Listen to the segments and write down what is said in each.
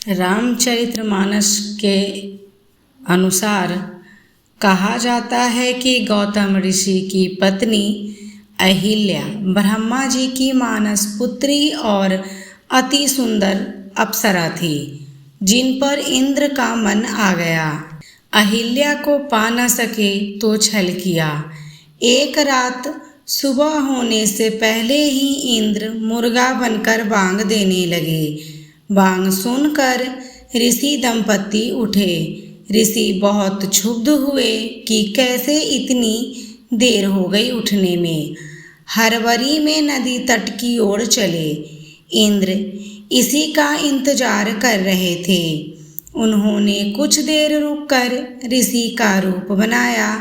रामचरितमानस के अनुसार कहा जाता है कि गौतम ऋषि की पत्नी अहिल्या ब्रह्मा जी की मानस पुत्री और अति सुंदर अप्सरा थी, जिन पर इंद्र का मन आ गया। अहिल्या को पा न सके तो छल किया। एक रात सुबह होने से पहले ही इंद्र मुर्गा बनकर बांग देने लगे। बांग सुनकर ऋषि दंपति उठे। ऋषि बहुत क्षुब्ध हुए कि कैसे इतनी देर हो गई उठने में। हरवरी में नदी तट की ओर चले। इंद्र इसी का इंतजार कर रहे थे। उन्होंने कुछ देर रुककर ऋषि का रूप बनाया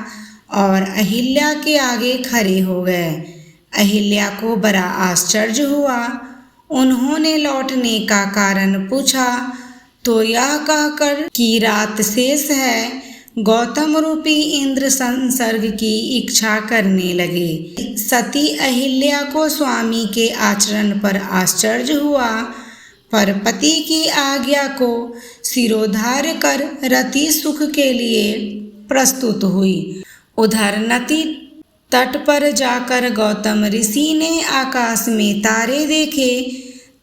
और अहिल्या के आगे खड़े हो गए। अहिल्या को बड़ा आश्चर्य हुआ। उन्होंने लौटने का कारण पूछा तो यह कहकर कि रात शेष है, गौतम रूपी इंद्र संसर्ग की इच्छा करने लगे। सती अहिल्या को स्वामी के आचरण पर आश्चर्य हुआ, पर पति की आज्ञा को शिरोधार्य कर रति सुख के लिए प्रस्तुत हुई। उधर नदी तट पर जाकर गौतम ऋषि ने आकाश में तारे देखे।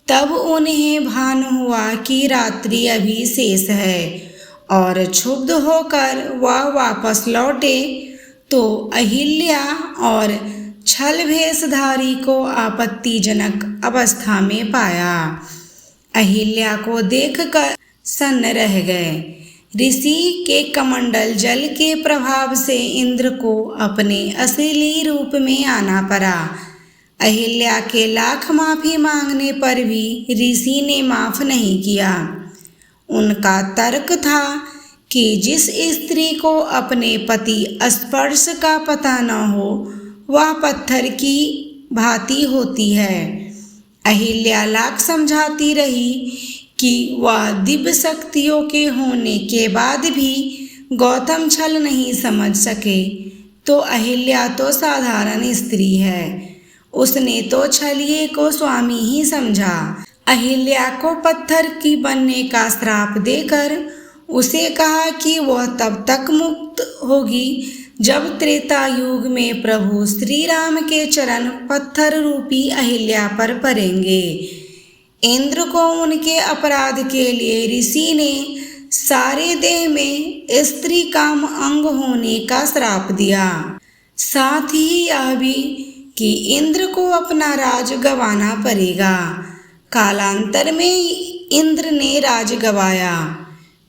तब उन्हें भान हुआ कि रात्रि अभी शेष है और क्षुब्ध होकर वह वापस लौटे तो अहिल्या और छल भेषधारी को आपत्तिजनक अवस्था में पाया। अहिल्या को देखकर सन्न रह गए। ऋषि के कमंडल जल के प्रभाव से इंद्र को अपने असली रूप में आना पड़ा। अहिल्या के लाख माफी मांगने पर भी ऋषि ने माफ नहीं किया। उनका तर्क था कि जिस स्त्री को अपने पति स्पर्श का पता न हो वह पत्थर की भांति होती है। अहिल्या लाख समझाती रही कि वह दिव्य शक्तियों के होने के बाद भी गौतम छल नहीं समझ सके तो अहिल्या तो साधारण स्त्री है। उसने तो छलिए को स्वामी ही समझा। अहिल्या को पत्थर की बनने का श्राप देकर उसे कहा कि वह तब तक मुक्त होगी जब त्रेता युग में प्रभु श्री राम के चरण पत्थर रूपी अहिल्या पर पड़ेंगे। इंद्र को उनके अपराध के लिए ऋषि ने सारे देह में स्त्री काम अंग होने का श्राप दिया। साथ ही यह भी कि इंद्र को अपना राज गंवाना पड़ेगा। कालांतर में इंद्र ने राज गंवाया।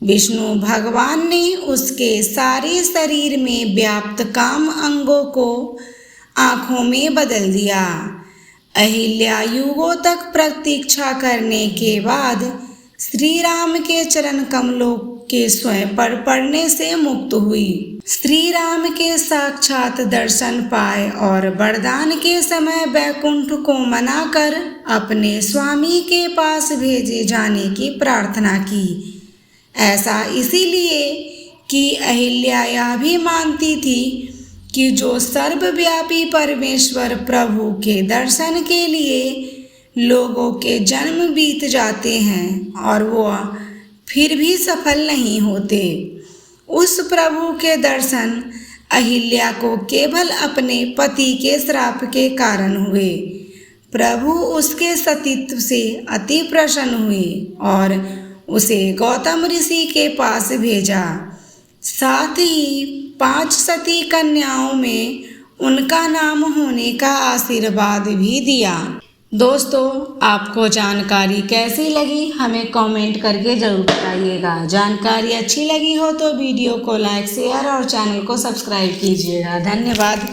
विष्णु भगवान ने उसके सारे शरीर में व्याप्त काम अंगों को आँखों में बदल दिया। अहिल्या युगों तक प्रतीक्षा करने के बाद श्री राम के चरण कमलों के स्वयं पर पड़ने से मुक्त हुई। श्री राम के साक्षात दर्शन पाए और वरदान के समय वैकुंठ को मनाकर अपने स्वामी के पास भेजे जाने की प्रार्थना की। ऐसा इसीलिए कि अहिल्या यह भी मानती थी कि जो सर्वव्यापी परमेश्वर प्रभु के दर्शन के लिए लोगों के जन्म बीत जाते हैं और वो फिर भी सफल नहीं होते, उस प्रभु के दर्शन अहिल्या को केवल अपने पति के श्राप के कारण हुए। प्रभु उसके सतीत्व से अति प्रसन्न हुए और उसे गौतम ऋषि के पास भेजा। साथ ही 5 सती कन्याओं में उनका नाम होने का आशीर्वाद भी दिया। दोस्तों, आपको जानकारी कैसी लगी हमें कमेंट करके ज़रूर बताइएगा। जानकारी अच्छी लगी हो तो वीडियो को लाइक शेयर और चैनल को सब्सक्राइब कीजिएगा। धन्यवाद।